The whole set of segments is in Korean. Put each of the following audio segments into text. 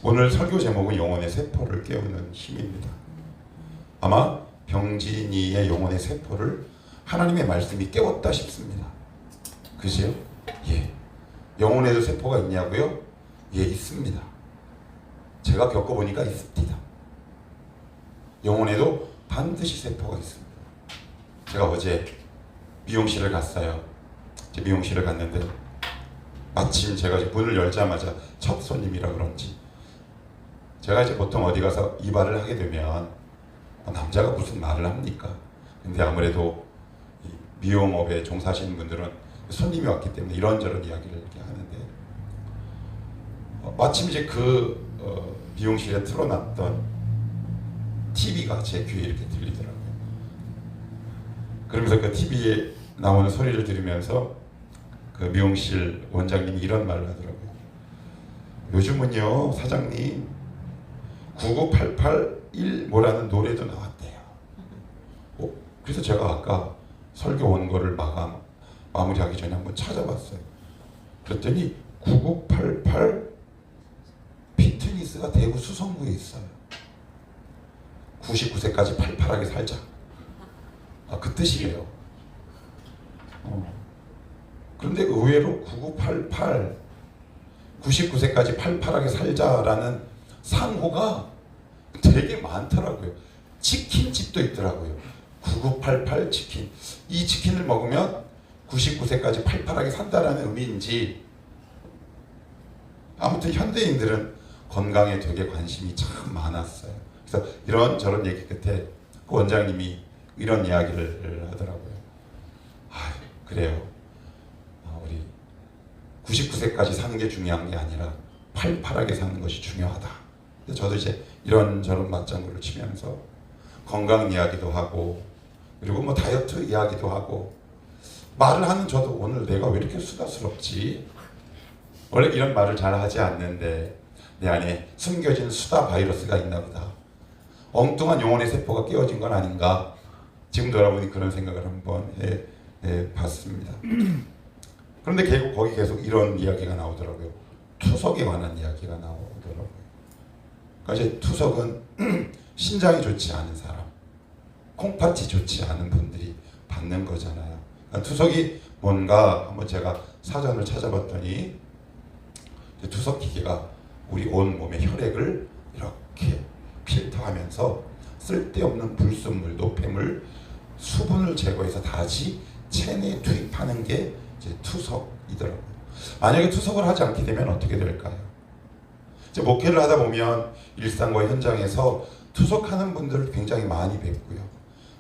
오늘 설교 제목은 영혼의 세포를 깨우는 힘입니다. 아마 병진이의 영혼의 세포를 하나님의 말씀이 깨웠다 싶습니다. 그죠? 예. 영혼에도 세포가 있냐고요? 예, 있습니다. 제가 겪어보니까 있습니다. 영혼에도 반드시 세포가 있습니다. 제가 어제 미용실을 갔어요. 미용실을 갔는데 마침 제가 문을 열자마자 첫 손님이라 그런지 제가 이제 보통 어디 가서 이발을 하게 되면 남자가 무슨 말을 합니까? 근데 아무래도 미용업에 종사하시는 분들은 손님이 왔기 때문에 이런저런 이야기를 이렇게 하는데 마침 이제 미용실에 틀어놨던 TV가 제 귀에 이렇게 들리더라고요. 그러면서 그 TV에 나오는 소리를 들으면서 그 미용실 원장님이 이런 말을 하더라고요. 요즘은요 사장님 99881 뭐라는 노래도 나왔대요. 그래서 제가 아까 설교 원고를 마무리하기 전에 한번 찾아봤어요. 그랬더니 9988 피트니스가 대구 수성구에 있어요. 99세까지 팔팔하게 살자. 그 뜻이에요. 그런데 의외로 9988 99세까지 팔팔하게 살자라는 상호가 되게 많더라고요. 치킨집도 있더라고요. 9988 치킨. 이 치킨을 먹으면 99세까지 팔팔하게 산다라는 의미인지 아무튼 현대인들은 건강에 되게 관심이 참 많았어요. 그래서 이런저런 얘기 끝에 그 원장님이 이런 이야기를 하더라고요. 그래요. 우리 99세까지 사는 게 중요한 게 아니라 팔팔하게 사는 것이 중요하다. 저도 이제 이런저런 맞장구를 치면서 건강 이야기도 하고 그리고 뭐 다이어트 이야기도 하고 말을 하는 저도 오늘 내가 왜 이렇게 수다스럽지? 원래 이런 말을 잘 하지 않는데 내 안에 숨겨진 수다 바이러스가 있나 보다. 엉뚱한 영혼의 세포가 깨어진 건 아닌가? 지금 돌아보니 그런 생각을 한번 해봤습니다. 그런데 거기 계속 이런 이야기가 나오더라고요. 투석에 관한 이야기가 나오더라고요. 그러니까 이제 투석은 신장이 좋지 않은 사람, 콩팥이 좋지 않은 분들이 받는 거잖아요. 그러니까 투석이 뭔가 한번 제가 사전을 찾아봤더니 투석 기계가 우리 온 몸의 혈액을 이렇게 필터하면서 쓸데없는 불순물, 노폐물, 수분을 제거해서 다시 체내에 투입하는 게 이제 투석이더라고요. 만약에 투석을 하지 않게 되면 어떻게 될까요? 이제 목회를 하다 보면 일상과 현장에서 투석하는 분들을 굉장히 많이 뵙고요.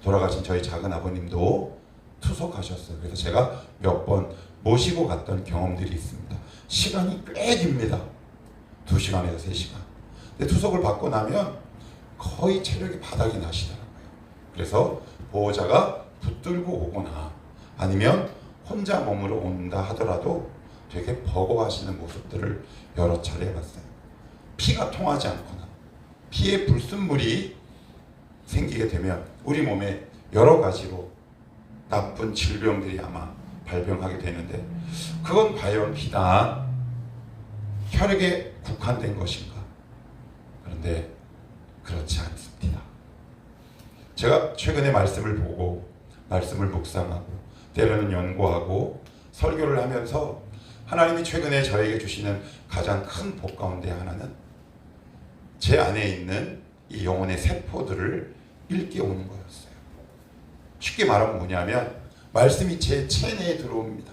돌아가신 저희 작은 아버님도 투석하셨어요. 그래서 제가 몇 번 모시고 갔던 경험들이 있습니다. 시간이 꽤 깁니다. 2시간에서 3시간. 근데 투석을 받고 나면 거의 체력이 바닥이 나시더라고요. 그래서 보호자가 붙들고 오거나 아니면 혼자 몸으로 온다 하더라도 되게 버거워하시는 모습들을 여러 차례 봤어요. 피가 통하지 않거나 피에 불순물이 생기게 되면 우리 몸에 여러 가지로 나쁜 질병들이 아마 발병하게 되는데 그건 과연 비단 혈액에 국한된 것인가? 그런데 그렇지 않습니다. 제가 최근에 말씀을 보고 말씀을 묵상하고 때로는 연구하고 설교를 하면서 하나님이 최근에 저에게 주시는 가장 큰 복 가운데 하나는 제 안에 있는 이 영혼의 세포들을 일깨우는 거였어요. 쉽게 말하면 뭐냐면 말씀이 제 체내에 들어옵니다.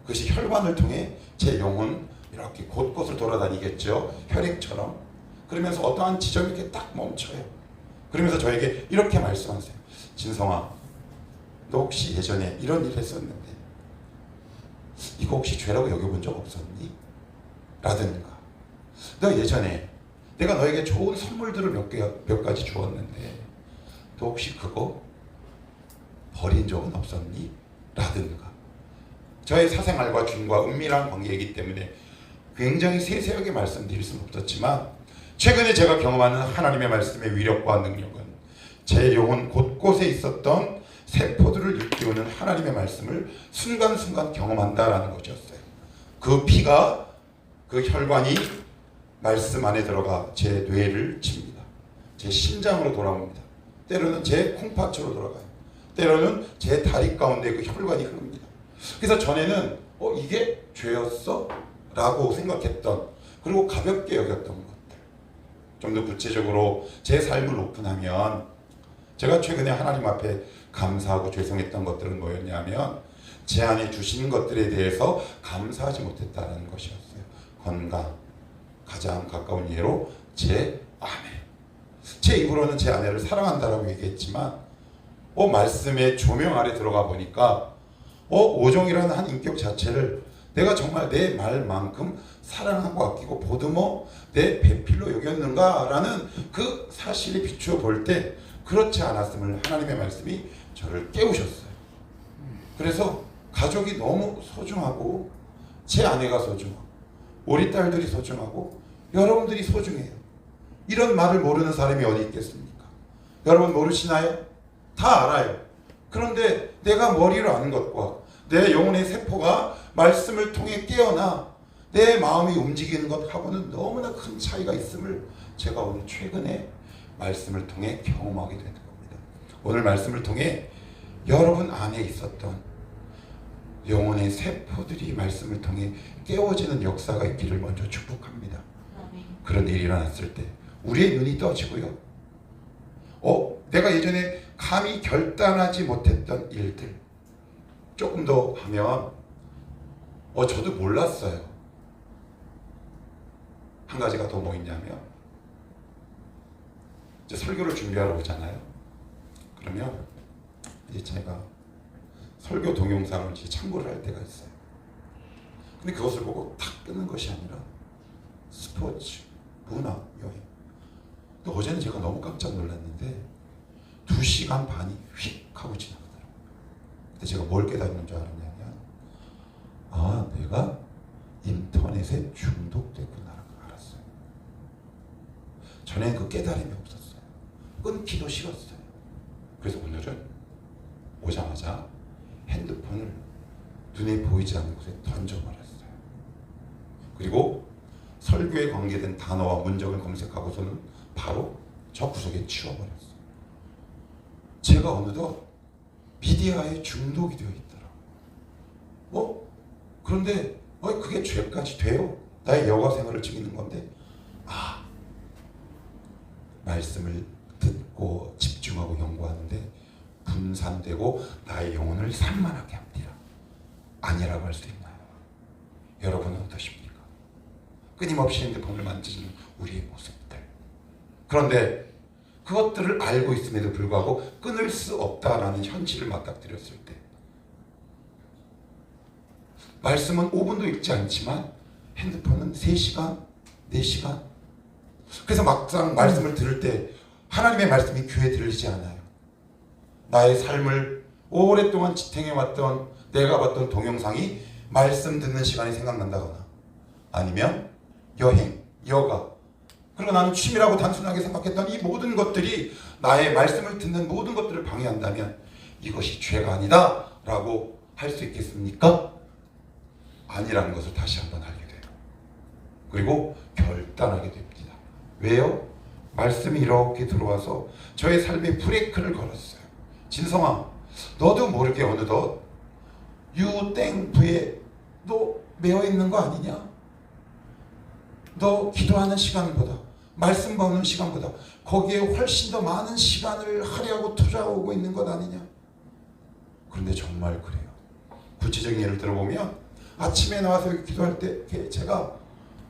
그것이 혈관을 통해 제 영혼 이렇게 곳곳을 돌아다니겠죠. 혈액처럼. 그러면서 어떠한 지점이 이렇게 딱 멈춰요. 그러면서 저에게 이렇게 말씀하세요. 진성아, 너 혹시 예전에 이런 일 했었는데 이거 혹시 죄라고 여겨본 적 없었니? 라든가 너 예전에 내가 너에게 좋은 선물들을 몇 가지 주었는데 너 혹시 그거 버린 적은 없었니? 라든가 저의 사생활과 주인과 은밀한 관계이기 때문에 굉장히 세세하게 말씀드릴 수는 없었지만 최근에 제가 경험하는 하나님의 말씀의 위력과 능력은 제 영혼 곳곳에 있었던 세포들을 일깨우는 하나님의 말씀을 순간순간 경험한다라는 것이었어요. 그 피가 그 혈관이 말씀 안에 들어가 제 뇌를 칩니다. 제 심장으로 돌아옵니다. 때로는 제 콩팥으로 돌아가요. 때로는 제 다리 가운데 그 혈관이 흐릅니다. 그래서 전에는 이게 죄였어? 라고 생각했던, 그리고 가볍게 여겼던 것들, 좀 더 구체적으로 제 삶을 오픈하면 제가 최근에 하나님 앞에 감사하고 죄송했던 것들은 뭐였냐면 제 안에 주신 것들에 대해서 감사하지 못했다는 것이었어요. 건강, 가장 가까운 예로 제 아내, 제 입으로는 제 아내를 사랑한다라고 얘기했지만 말씀의 조명 아래 들어가 보니까 오종이라는 한 인격 자체를 내가 정말 내 말만큼 사랑하고 아끼고 보듬어 내 배필로 여겼는가라는 그 사실에 비추어 볼 때 그렇지 않았음을 하나님의 말씀이 저를 깨우셨어요. 그래서 가족이 너무 소중하고 제 아내가 소중하고 우리 딸들이 소중하고 여러분들이 소중해요. 이런 말을 모르는 사람이 어디 있겠습니까? 여러분 모르시나요? 다 알아요. 그런데 내가 머리로 아는 것과 내 영혼의 세포가 말씀을 통해 깨어나 내 마음이 움직이는 것하고는 너무나 큰 차이가 있음을 제가 오늘 최근에 말씀을 통해 경험하게 되는 겁니다. 오늘 말씀을 통해 여러분 안에 있었던 영혼의 세포들이 말씀을 통해 깨워지는 역사가 있기를 먼저 축복합니다. 그런 일이 일어났을 때 우리의 눈이 떠지고요. 내가 예전에 감히 결단하지 못했던 일들 조금 더 하면 저도 몰랐어요. 한 가지가 더 뭐 있냐면 이제 설교를 준비하러 오잖아요. 그러면 이제 제가 설교 동영상을 이제 참고를 할 때가 있어요. 근데 그것을 보고 탁 끄는 것이 아니라 스포츠, 문화, 여행. 근데 어제는 제가 너무 깜짝 놀랐는데 2시간 반이 휙 하고 지나가더라고요. 근데 제가 뭘 깨닫는 줄 알았냐면 내가 인터넷에 중독됐구나 알았어요. 전에는 그 깨달음이 없었어요. 끊기도 싫었어요. 그래서 오늘은 오자마자 핸드폰을 눈에 보이지 않는 곳에 던져버렸어요. 그리고 설교에 관계된 단어와 문장을 검색하고서는 바로 저 구석에 치워버렸어요. 제가 어느덧 미디어에 중독이 되어 있더라고요. 그런데 그게 죄까지 돼요? 나의 여가 생활을 즐기는 건데 말씀을 듣고 집중하고 연구하는데 분산되고 나의 영혼을 산만하게 합니다. 아니라고 할 수 있나요? 여러분은 어떠십니까? 끊임없이 핸드폰을 만지는 우리의 모습들. 그런데 그것들을 알고 있음에도 불구하고 끊을 수 없다라는 현실을 맞닥뜨렸을 때 말씀은 5분도 읽지 않지만 핸드폰은 3시간, 4시간. 그래서 막상 말씀을 들을 때 하나님의 말씀이 귀에 들리지 않아요. 나의 삶을 오랫동안 지탱해왔던 내가 봤던 동영상이 말씀 듣는 시간이 생각난다거나 아니면 여행, 여가, 그리고 나는 취미라고 단순하게 생각했던 이 모든 것들이 나의 말씀을 듣는 모든 것들을 방해한다면 이것이 죄가 아니다 라고 할 수 있겠습니까? 아니라는 것을 다시 한번 알게 돼요. 그리고 결단하게 됩니다. 왜요? 말씀이 이렇게 들어와서 저의 삶에 브레이크를 걸었어요. 진성아, 너도 모르게 어느덧 유땡부에 너 매여 있는 거 아니냐? 너 기도하는 시간보다 말씀 보는 시간보다 거기에 훨씬 더 많은 시간을 할애하고 투자하고 있는 것 아니냐? 그런데 정말 그래요. 구체적인 예를 들어보면 아침에 나와서 기도할 때 제가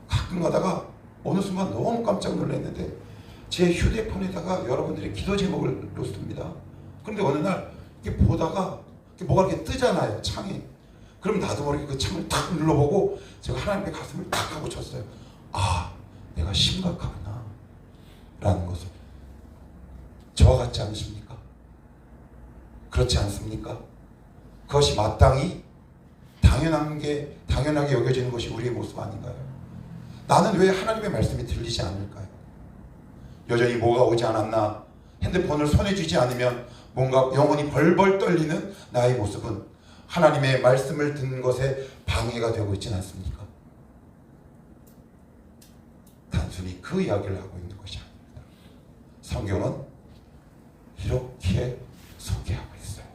가끔 가다가 어느 순간 너무 깜짝 놀랐는데 제 휴대폰에다가 여러분들의 기도 제목을 놓습니다. 그런데 어느 날 이렇게 보다가 뭐가 이렇게 뜨잖아요, 창이. 그럼 나도 모르게 그 창을 탁 눌러보고 제가 하나님의 가슴을 탁 하고 쳤어요. 내가 심각하구나 라는 것을. 저와 같지 않으십니까? 그렇지 않습니까? 그것이 마땅히 당연하게 여겨지는 것이 우리의 모습 아닌가요? 나는 왜 하나님의 말씀이 들리지 않을까요? 여전히 뭐가 오지 않았나? 핸드폰을 손에 쥐지 않으면 뭔가 영혼이 벌벌 떨리는 나의 모습은 하나님의 말씀을 듣는 것에 방해가 되고 있지는 않습니까? 단순히 그 이야기를 하고 있는 것이 아닙니다. 성경은 이렇게 소개하고 있어요.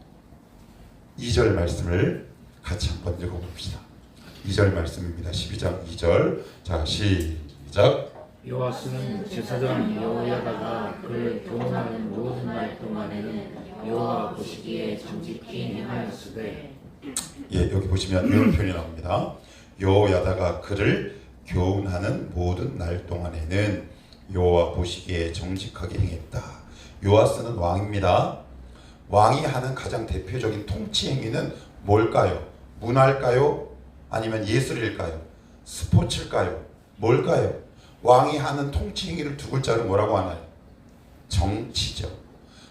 2절 말씀을 같이 한번 읽어봅시다. 2절 말씀입니다. 12장 2절. 자, 시작. 요아스는 제사장 여호야다가 그를 교훈하는 모든 날 동안에는 여호와 보시기에 정직히 행하였으되. 예, 여기 보시면 이런 표현이 나옵니다. 여호야다가 그를 교훈하는 모든 날 동안에는 여호와 보시기에 정직하게 행했다. 요아스는 왕입니다. 왕이 하는 가장 대표적인 통치 행위는 뭘까요? 문화일까요? 아니면 예술일까요? 스포츠일까요? 뭘까요? 왕이 하는 통치 행위를 두 글자로 뭐라고 하나요? 정치죠.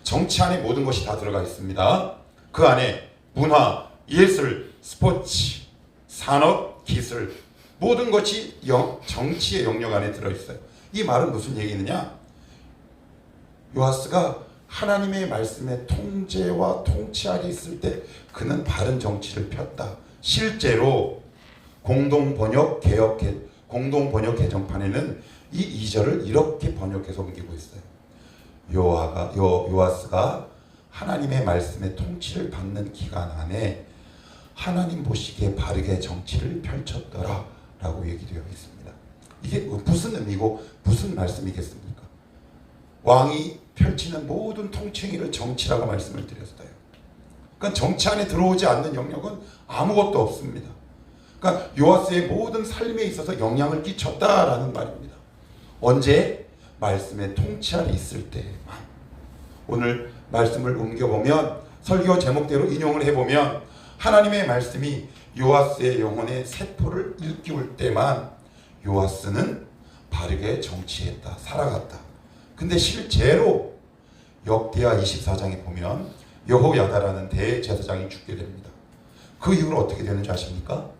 정치 안에 모든 것이 다 들어가 있습니다. 그 안에 문화, 예술, 스포츠, 산업, 기술 모든 것이 정치의 영역 안에 들어있어요. 이 말은 무슨 얘기느냐? 요아스가 하나님의 말씀의 통제와 통치 아래 있을 때 그는 바른 정치를 폈다. 실제로 공동번역 개정판에는 이 2절을 이렇게 번역해서 옮기고 있어요. 요아스가 하나님의 말씀의 통치를 받는 기간 안에 하나님 보시기에 바르게 정치를 펼쳤더라 라고 얘기되어 있습니다. 이게 무슨 의미고 무슨 말씀이겠습니까? 왕이 펼치는 모든 통치 행위를 정치라고 말씀을 드렸어요. 그러니까 정치 안에 들어오지 않는 영역은 아무것도 없습니다. 그러니까 요아스의 모든 삶에 있어서 영향을 끼쳤다라는 말입니다. 언제? 말씀의 통치 아래 있을 때만. 오늘 말씀을 옮겨보면 설교 제목대로 인용을 해보면 하나님의 말씀이 요아스의 영혼에 세포를 일깨울 때만 요아스는 바르게 정치했다, 살아갔다. 근데 실제로 역대하 24장에 보면 여호야다라는 대제사장이 죽게 됩니다. 그 이후로 어떻게 되는지 아십니까?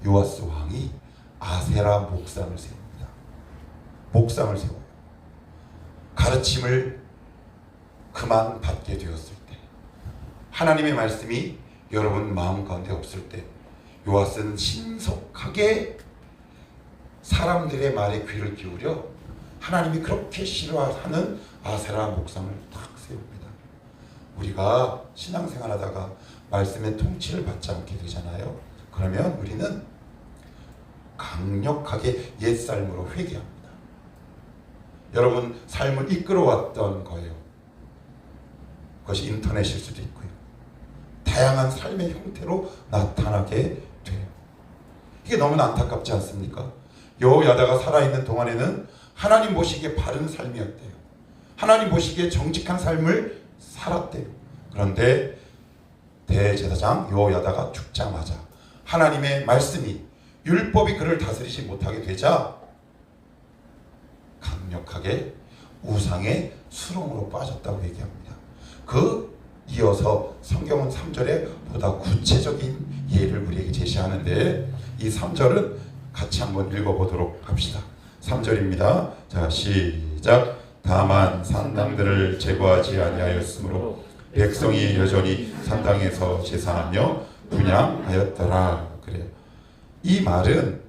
요아스 왕이 아세라 목상을 세웁니다. 목상을 세워요. 가르침을 그만 받게 되었을 때, 하나님의 말씀이 여러분 마음 가운데 없을 때 요아스는 신속하게 사람들의 말에 귀를 기울여 하나님이 그렇게 싫어하는 아세라 목상을 딱 세웁니다. 우리가 신앙생활하다가 말씀의 통치를 받지 않게 되잖아요. 그러면 우리는 강력하게 옛삶으로 회개합니다. 여러분 삶을 이끌어왔던 거예요. 그것이 인터넷일 수도 있고요. 다양한 삶의 형태로 나타나게 돼요. 이게 너무나 안타깝지 않습니까? 여호야다가 살아있는 동안에는 하나님 보시기에 바른 삶이었대요. 하나님 보시기에 정직한 삶을 살았대요. 그런데 대제사장 여호야다가 죽자마자 하나님의 말씀이 율법이 그를 다스리지 못하게 되자 강력하게 우상의 수렁으로 빠졌다고 얘기합니다. 그 이어서 성경은 3절에 보다 구체적인 예를 우리에게 제시하는데 이 3절은 같이 한번 읽어보도록 합시다. 3절입니다. 자, 시작. 다만 산당들을 제거하지 아니하였으므로 백성이 여전히 산당에서 제사하며 분향하였더라. 그래요. 이 말은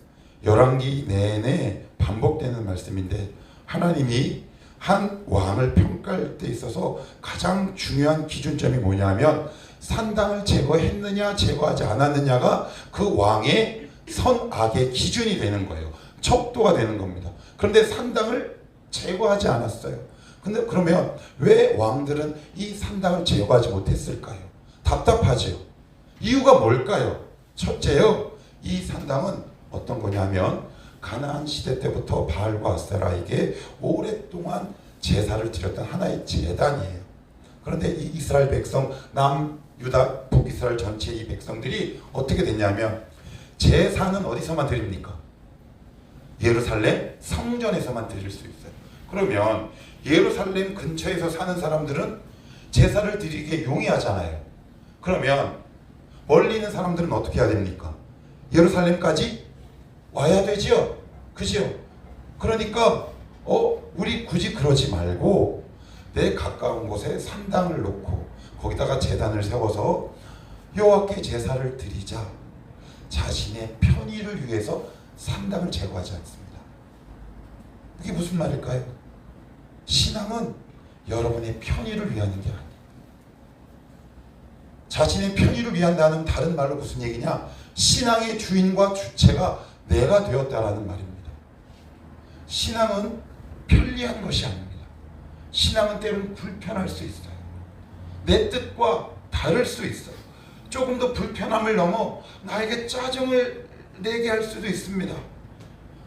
열왕기 내내 반복되는 말씀인데 하나님이 한 왕을 평가할 때 있어서 가장 중요한 기준점이 뭐냐면 산당을 제거했느냐 제거하지 않았느냐가 그 왕의 선악의 기준이 되는 거예요. 척도가 되는 겁니다. 그런데 산당을 제거하지 않았어요. 근데 그러면 왜 왕들은 이 산당을 제거하지 못했을까요? 답답하죠. 이유가 뭘까요? 첫째요, 이 산당은 어떤 거냐면 가나안 시대 때부터 바알과 아세라에게 오랫동안 제사를 드렸던 하나의 제단이에요. 그런데 이 이스라엘 백성, 남유다, 북이스라엘 전체 이 백성들이 어떻게 됐냐면 제사는 어디서만 드립니까? 예루살렘 성전에서만 드릴 수 있어요. 그러면 예루살렘 근처에서 사는 사람들은 제사를 드리기에 용이하잖아요. 그러면 멀리 있는 사람들은 어떻게 해야 됩니까? 예루살렘까지 와야 되지요. 그죠? 그러니까 우리 굳이 그러지 말고 내 가까운 곳에 산당을 놓고 거기다가 제단을 세워서 여호와께 제사를 드리자. 자신의 편의를 위해서 산당을 제거하지 않습니다. 무슨 말일까요? 신앙은 여러분의 편의를 위한 게 아니에요. 자신의 편의를 위한다는 다른 말로 무슨 얘기냐? 신앙의 주인과 주체가 내가 되었다라는 말입니다. 신앙은 편리한 것이 아닙니다. 신앙은 때로는 불편할 수 있어요. 내 뜻과 다를 수 있어요. 조금 더 불편함을 넘어 나에게 짜증을 내게 할 수도 있습니다.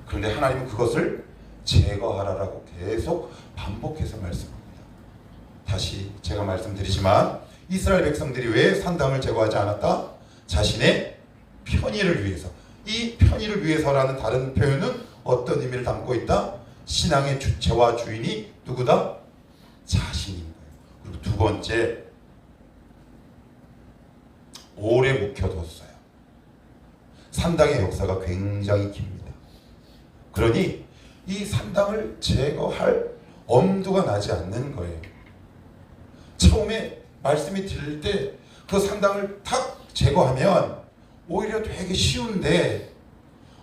그런데 하나님은 그것을 제거하라라고 계속 반복해서 말씀합니다. 다시 제가 말씀드리지만 이스라엘 백성들이 왜 산당을 제거하지 않았다? 자신의 편의를 위해서. 이 편의를 위해서라는 다른 표현은 어떤 의미를 담고 있다? 신앙의 주체와 주인이 누구다? 자신인 거예요. 그리고 두 번째, 오래 묵혀뒀어요. 산당의 역사가 굉장히 깁니다. 그러니 이 산당을 제거할 엄두가 나지 않는 거예요. 처음에 말씀이 들릴 때 그 산당을 탁 제거하면 오히려 되게 쉬운데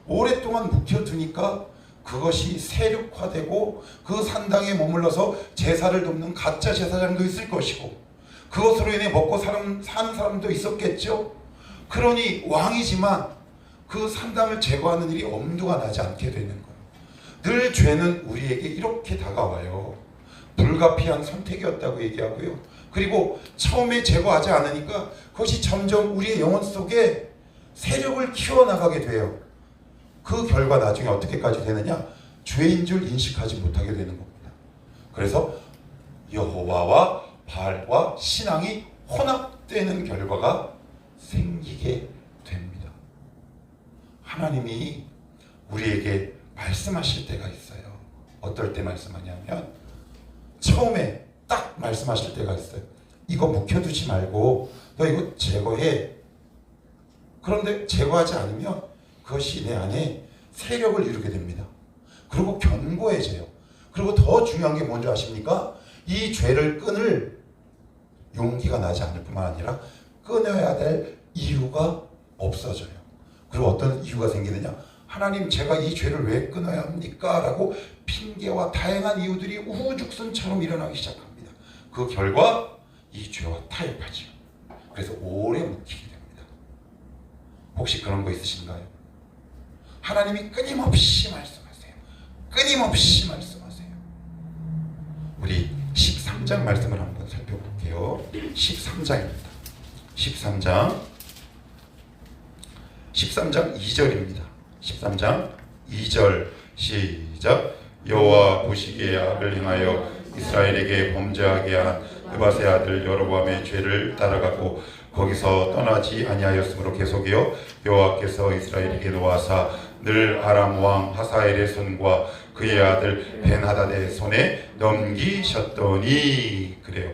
오랫동안 묵혀두니까 그것이 세력화되고 그 산당에 머물러서 제사를 돕는 가짜 제사장도 있을 것이고 그것으로 인해 먹고 사는 사람도 있었겠죠. 그러니 왕이지만 그 산당을 제거하는 일이 엄두가 나지 않게 되는 거예요. 늘 죄는 우리에게 이렇게 다가와요. 불가피한 선택이었다고 얘기하고요. 그리고 처음에 제거하지 않으니까 그것이 점점 우리의 영혼 속에 세력을 키워나가게 돼요. 그 결과 나중에 어떻게까지 되느냐? 죄인 줄 인식하지 못하게 되는 겁니다. 그래서 여호와와 바알과 신앙이 혼합되는 결과가 생기게 됩니다. 하나님이 우리에게 말씀하실 때가 있어요. 어떨 때 말씀하냐면 처음에 딱 말씀하실 때가 있어요. 이거 묵혀두지 말고 너 이거 제거해. 그런데 제거하지 않으면 그것이 내 안에 세력을 이루게 됩니다. 그리고 견고해져요. 그리고 더 중요한 게 뭔지 아십니까? 이 죄를 끊을 용기가 나지 않을 뿐만 아니라 끊어야 될 이유가 없어져요. 그리고 어떤 이유가 생기느냐? 하나님, 제가 이 죄를 왜 끊어야 합니까? 라고 핑계와 다양한 이유들이 우후죽순처럼 일어나기 시작합니다. 그 결과 이 죄와 타협하죠. 그래서 오래 묵히게 됩니다. 혹시 그런 거 있으신가요? 하나님이 끊임없이 말씀하세요. 끊임없이 말씀하세요. 우리 13장 말씀을 한번 살펴볼게요. 13장입니다. 13장 2절입니다. 13장 2절 시작. 여호와 보시기에 악을 행하여 이스라엘에게 범죄하게 한 느밧의 아들 여로보암의 죄를 따라가고 거기서 떠나지 아니하였으므로 계속이요 여호와께서 이스라엘에게 놓아사 늘 아람 왕 하사엘의 손과 그의 아들 벤하닷의 손에 넘기셨더니. 그래요.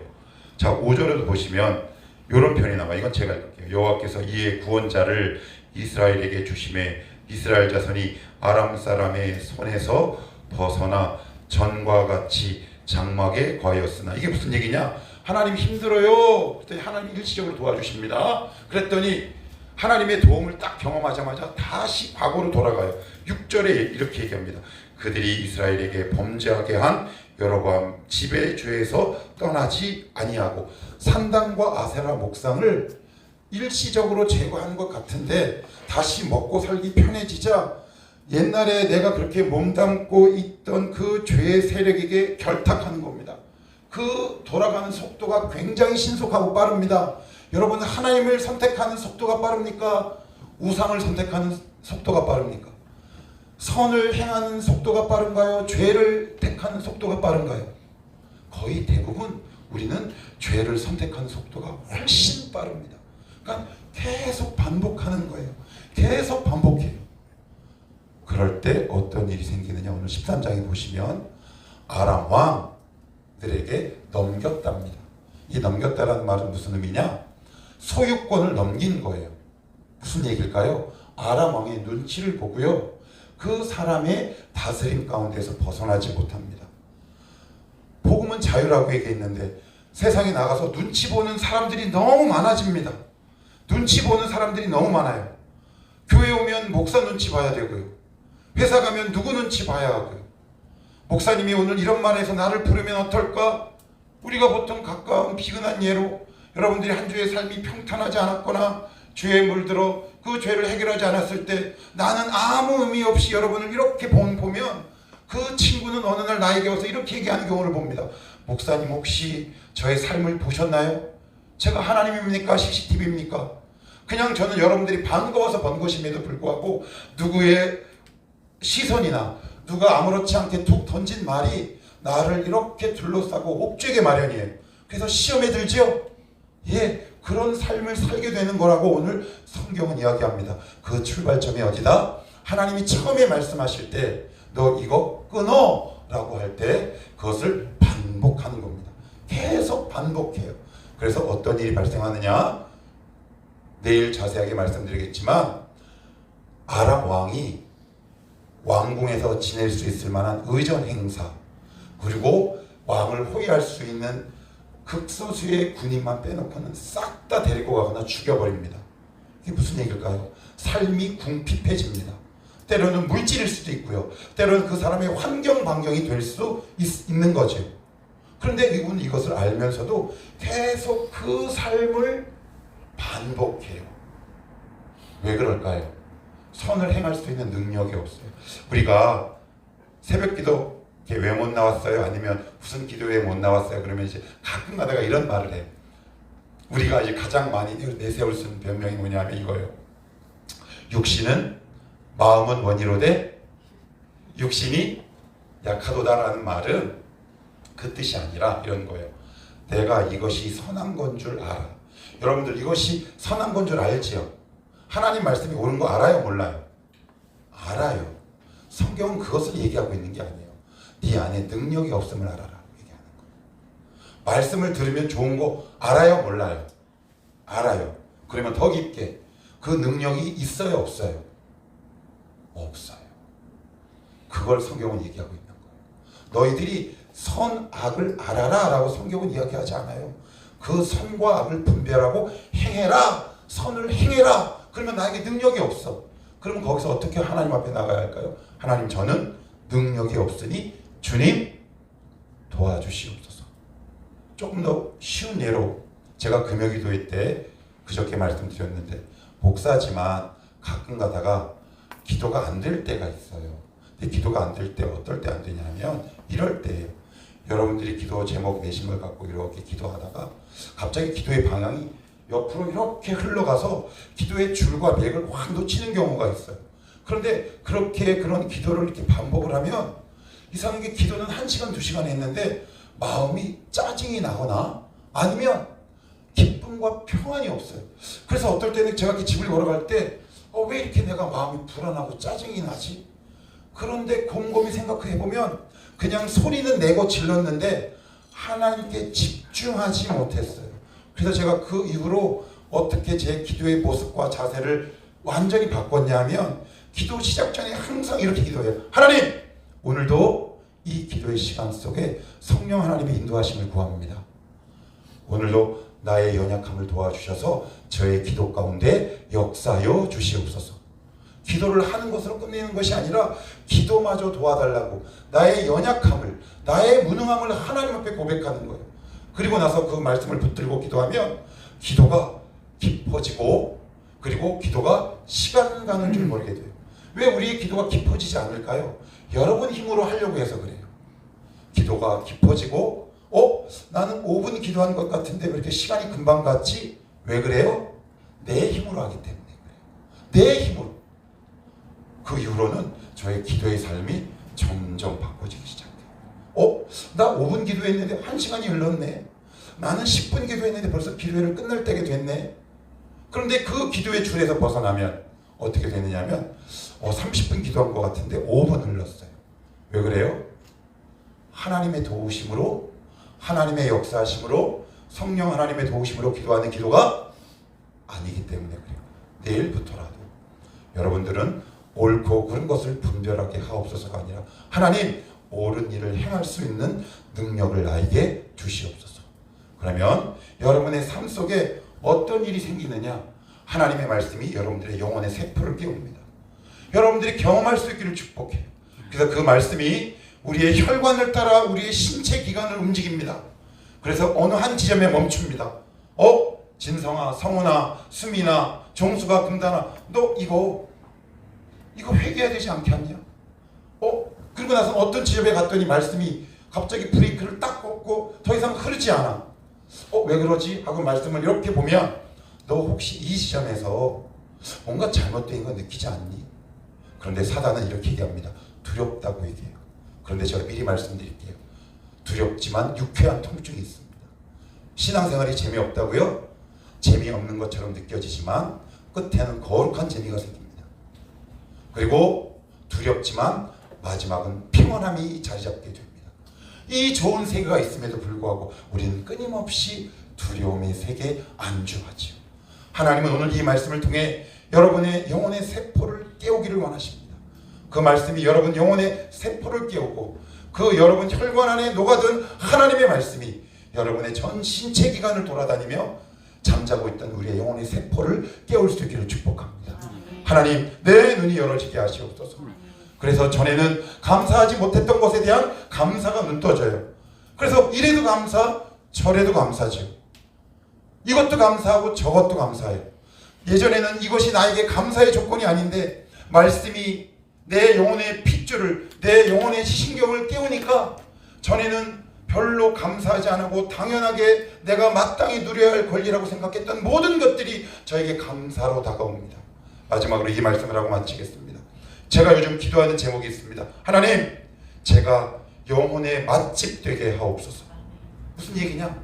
자, 5절에도 보시면 이런 표현이 나와요. 이건 제가 읽을게요. 여호와께서 이에 구원자를 이스라엘에게 주심에 이스라엘 자손이 아람 사람의 손에서 벗어나 전과 같이 장막에 거하였으나. 이게 무슨 얘기냐? 하나님 힘들어요. 그때 하나님 일시적으로 도와주십니다. 그랬더니 하나님의 도움을 딱 경험하자마자 다시 과거로 돌아가요. 6절에 이렇게 얘기합니다. 그들이 이스라엘에게 범죄하게 한 여로보암 집의 죄에서 떠나지 아니하고. 산당과 아세라 목상을 일시적으로 제거한 것 같은데 다시 먹고 살기 편해지자 옛날에 내가 그렇게 몸담고 있던 그 죄의 세력에게 결탁하는 겁니다. 그 돌아가는 속도가 굉장히 신속하고 빠릅니다. 여러분, 하나님을 선택하는 속도가 빠릅니까? 우상을 선택하는 속도가 빠릅니까? 선을 행하는 속도가 빠른가요? 죄를 택하는 속도가 빠른가요? 거의 대부분 우리는 죄를 선택하는 속도가 훨씬 빠릅니다. 그러니까 계속 반복하는 거예요. 계속 반복해요. 그럴 때 어떤 일이 생기느냐? 오늘 13장에 보시면 아람 왕들에게 넘겼답니다. 이 넘겼다라는 말은 무슨 의미냐? 소유권을 넘긴 거예요. 무슨 얘기일까요? 아람 왕의 눈치를 보고요, 그 사람의 다스림 가운데서 벗어나지 못합니다. 복음은 자유라고 얘기했는데 세상에 나가서 눈치 보는 사람들이 너무 많아집니다. 눈치 보는 사람들이 너무 많아요. 교회 오면 목사 눈치 봐야 되고요, 회사 가면 누구 눈치 봐야 하고요, 목사님이 오늘 이런 말에서 나를 부르면 어떨까? 우리가 보통 가까운 비근한 예로 여러분들이 한 주의 삶이 평탄하지 않았거나 죄에 물들어 그 죄를 해결하지 않았을 때 나는 아무 의미 없이 여러분을 이렇게 보면 그 친구는 어느 날 나에게 와서 이렇게 얘기하는 경우를 봅니다. 목사님 혹시 저의 삶을 보셨나요? 제가 하나님입니까? CCTV입니까? 그냥 저는 여러분들이 반가워서 번 것임에도 불구하고 누구의 시선이나 누가 아무렇지 않게 툭 던진 말이 나를 이렇게 둘러싸고 옥죄게 마련이에요. 그래서 시험에 들지요? 예, 그런 삶을 살게 되는 거라고 오늘 성경은 이야기합니다. 그 출발점이 어디다? 하나님이 처음에 말씀하실 때 너 이거 끊어 라고 할 때 그것을 반복하는 겁니다. 계속 반복해요. 그래서 어떤 일이 발생하느냐? 내일 자세하게 말씀드리겠지만 아람 왕이 왕궁에서 지낼 수 있을 만한 의전 행사, 그리고 왕을 호위할 수 있는 극소수의 군인만 빼놓고는 싹 다 데리고 가거나 죽여버립니다. 이게 무슨 얘기일까요? 삶이 궁핍해집니다. 때로는 물질일 수도 있고요. 때로는 그 사람의 환경 반경이 될 수 있는 거죠. 그런데 이분은 이것을 알면서도 계속 그 삶을 반복해요. 왜 그럴까요? 선을 행할 수 있는 능력이 없어요. 우리가 새벽 기도 왜 못 나왔어요? 아니면 무슨 기도회 못 나왔어요? 그러면 이제 가끔 가다가 이런 말을 해요. 우리가 이제 가장 많이 내세울 수 있는 변명이 뭐냐면 이거예요. 육신은 마음은 원이로되 육신이 약하도다라는 말은 그 뜻이 아니라 이런 거예요. 내가 이것이 선한 건 줄 알아. 여러분들 이것이 선한 건 줄 알지요? 하나님 말씀이 옳은 거 알아요? 몰라요? 알아요. 성경은 그것을 얘기하고 있는 게 아니에요. 네 안에 능력이 없음을 알아라 얘기하는 거예요. 말씀을 들으면 좋은 거 알아요? 몰라요? 알아요. 그러면 더 깊게 그 능력이 있어요? 없어요? 없어요. 그걸 성경은 얘기하고 있는 거예요. 너희들이 선악을 알아라 라고 성경은 이야기하지 않아요. 그 선과 악을 분별하고 행해라. 선을 행해라. 그러면 나에게 능력이 없어. 그러면 거기서 어떻게 하나님 앞에 나가야 할까요? 하나님, 저는 능력이 없으니 주님 도와주시옵소서. 조금 더 쉬운 예로 제가 금요기도회 때 그저께 말씀드렸는데 목사지만 가끔 가다가 기도가 안 될 때가 있어요. 근데 기도가 안 될 때 어떨 때 안 되냐면 이럴 때예요. 여러분들이 기도 제목 내신 걸 갖고 이렇게 기도하다가 갑자기 기도의 방향이 옆으로 이렇게 흘러가서 기도의 줄과 맥을 확 놓치는 경우가 있어요. 그런데 그렇게 그런 기도를 이렇게 반복을 하면 이상하게 기도는 1시간, 2시간 했는데 마음이 짜증이 나거나 아니면 기쁨과 평안이 없어요. 그래서 어떨 때는 제가 이렇게 집을 걸어갈 때 왜 이렇게 내가 마음이 불안하고 짜증이 나지? 그런데 곰곰이 생각해보면 그냥 소리는 내고 질렀는데 하나님께 집중하지 못했어요. 그래서 제가 그 이후로 어떻게 제 기도의 모습과 자세를 완전히 바꿨냐면 기도 시작 전에 항상 이렇게 기도해요. 하나님! 오늘도 이 기도의 시간 속에 성령 하나님의 인도하심을 구합니다. 오늘도 나의 연약함을 도와주셔서 저의 기도 가운데 역사하여 주시옵소서. 기도를 하는 것으로 끝내는 것이 아니라 기도마저 도와달라고 나의 연약함을, 나의 무능함을 하나님 앞에 고백하는 거예요. 그리고 나서 그 말씀을 붙들고 기도하면 기도가 깊어지고 그리고 기도가 시간 가는 줄 모르게 돼요. 왜 우리의 기도가 깊어지지 않을까요? 여러분 힘으로 하려고 해서 그래요. 기도가 깊어지고 나는 5분 기도한 것 같은데 왜 이렇게 시간이 금방 갔지? 왜 그래요? 내 힘으로 하기 때문에 그래요. 내 힘으로. 그 이후로는 저의 기도의 삶이 점점 바꿔지기 시작해요. 나 5분 기도했는데 1시간이 흘렀네. 나는 10분 기도했는데 벌써 기도회를 끝날 때가 됐네. 그런데 그 기도의 줄에서 벗어나면 어떻게 되느냐면 30분 기도한 것 같은데 5분 흘렀어요. 왜 그래요? 하나님의 도우심으로, 하나님의 역사하심으로, 성령 하나님의 도우심으로 기도하는 기도가 아니기 때문에 그래요. 내일부터라도 여러분들은 옳고 그른 것을 분별하게 하옵소서가 아니라 하나님, 옳은 일을 행할 수 있는 능력을 나에게 주시옵소서. 그러면 여러분의 삶 속에 어떤 일이 생기느냐? 하나님의 말씀이 여러분들의 영혼의 세포를 깨웁니다. 여러분들이 경험할 수 있기를 축복해요. 그래서 그 말씀이 우리의 혈관을 따라 우리의 신체 기관을 움직입니다. 그래서 어느 한 지점에 멈춥니다. 진성아, 성훈아, 수민아, 종수가, 금단아, 너 이거 회개해야 되지 않겠냐? 그리고 나서 어떤 지점에 갔더니 말씀이 갑자기 브레이크를 딱 꽂고 더 이상 흐르지 않아. 왜 그러지? 하고 말씀을 이렇게 보면 너 혹시 이 지점에서 뭔가 잘못된 거 느끼지 않니? 그런데 사단은 이렇게 얘기합니다. 두렵다고 얘기해요. 그런데 제가 미리 말씀드릴게요. 두렵지만 유쾌한 통증이 있습니다. 신앙생활이 재미없다고요? 재미없는 것처럼 느껴지지만 끝에는 거룩한 재미가 생깁니다. 그리고 두렵지만 마지막은 평온함이 자리 잡게 됩니다. 이 좋은 세계가 있음에도 불구하고 우리는 끊임없이 두려움의 세계에 안주하지요. 하나님은 오늘 이 말씀을 통해 여러분의 영혼의 세포를 깨우기를 원하십니다. 그 말씀이 여러분 영혼의 세포를 깨우고 그 여러분 혈관 안에 녹아든 하나님의 말씀이 여러분의 전 신체 기관을 돌아다니며 잠자고 있던 우리의 영혼의 세포를 깨울 수 있기를 축복합니다. 하나님, 내 눈이 열어지게 하시옵소서. 그래서 전에는 감사하지 못했던 것에 대한 감사가 눈 떠져요. 그래서 이래도 감사, 저래도 감사죠. 이것도 감사하고 저것도 감사해요. 예전에는 이것이 나에게 감사의 조건이 아닌데 말씀이 내 영혼의 핏줄을, 내 영혼의 신경을 깨우니까 전에는 별로 감사하지 않고 당연하게 내가 마땅히 누려야 할 권리라고 생각했던 모든 것들이 저에게 감사로 다가옵니다. 마지막으로 이 말씀을 하고 마치겠습니다. 제가 요즘 기도하는 제목이 있습니다. 하나님, 제가 영혼의 맛집 되게 하옵소서. 무슨 얘기냐?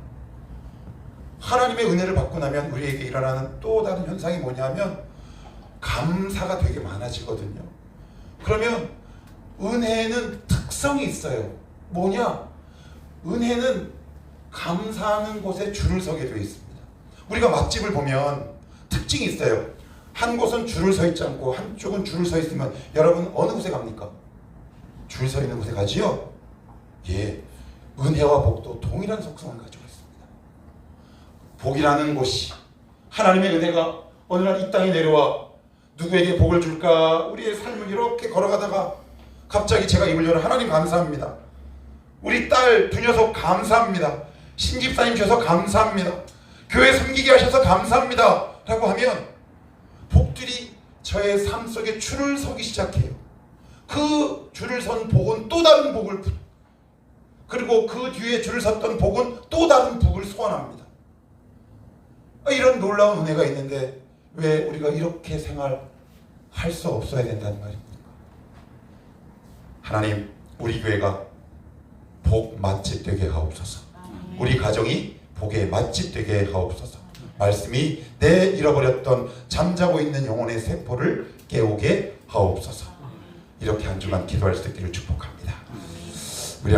하나님의 은혜를 받고 나면 우리에게 일어나는 또 다른 현상이 뭐냐면 감사가 되게 많아지거든요. 그러면 은혜는 특성이 있어요. 뭐냐? 은혜는 감사하는 곳에 줄을 서게 되어 있습니다. 우리가 맛집을 보면 특징이 있어요. 한 곳은 줄을 서 있지 않고 한쪽은 줄을 서 있으면 여러분 어느 곳에 갑니까? 줄 서 있는 곳에 가지요? 예, 은혜와 복도 동일한 속성을 가지고 있습니다. 복이라는 곳이 하나님의 은혜가 어느 날 이 땅에 내려와 누구에게 복을 줄까? 우리의 삶을 이렇게 걸어가다가 갑자기 제가 입을 열어 하나님 감사합니다. 우리 딸 두 녀석 감사합니다. 신집사님 주셔서 감사합니다. 교회 섬기게 하셔서 감사합니다. 라고 하면 복들이 저의 삶 속에 줄을 서기 시작해요. 그 줄을 선 복은 또 다른 복을, 그리고 그 뒤에 줄을 섰던 복은 또 다른 복을 소환합니다. 이런 놀라운 은혜가 있는데 왜 우리가 이렇게 생활할 수 없어야 된다는 말입니까? 하나님, 우리 교회가 복 맛집 되게 하옵소서. 우리 가정이 복의 맛집 되게 하옵소서. 말씀이 내 잃어버렸던 잠자고 있는 영혼의 세포를 깨우게 하옵소서. 이렇게 한 주간 기도할 수 있기를 축복합니다.